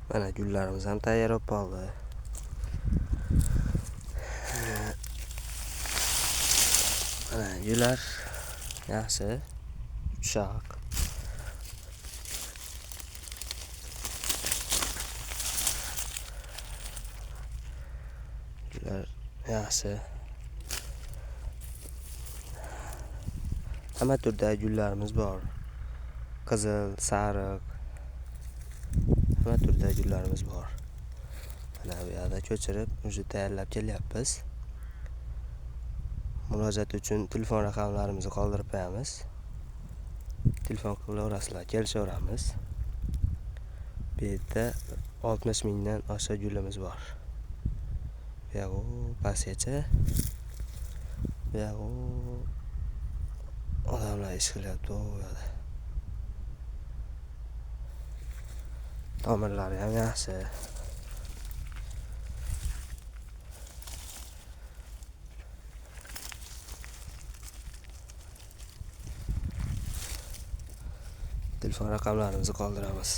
Mana gullarimiz ham tayyor bo'lib qoldi. Mana gullar yaxshi, yumshoq. Gullar yaxshi. Hamma turdagi gullarimiz bor. Qizil, sariq, hamma turdagi gullarimiz bor. Mana bu yerda ko'chirib, o'zi tayyorlab kelyapmiz. Murojaat uchun telefon raqamlarimizni qoldirib qo'yamiz. Telefon qilaverasizlar, kelishaveramiz. Bu yerda 60 mingdan oshiq gulimiz bor. Bu yoq pastgacha. Bu yoq odamlar ish qilyapti u yerda. Tomirlari ham yaxshi. Telefon raqamlarimizni qoldiramiz.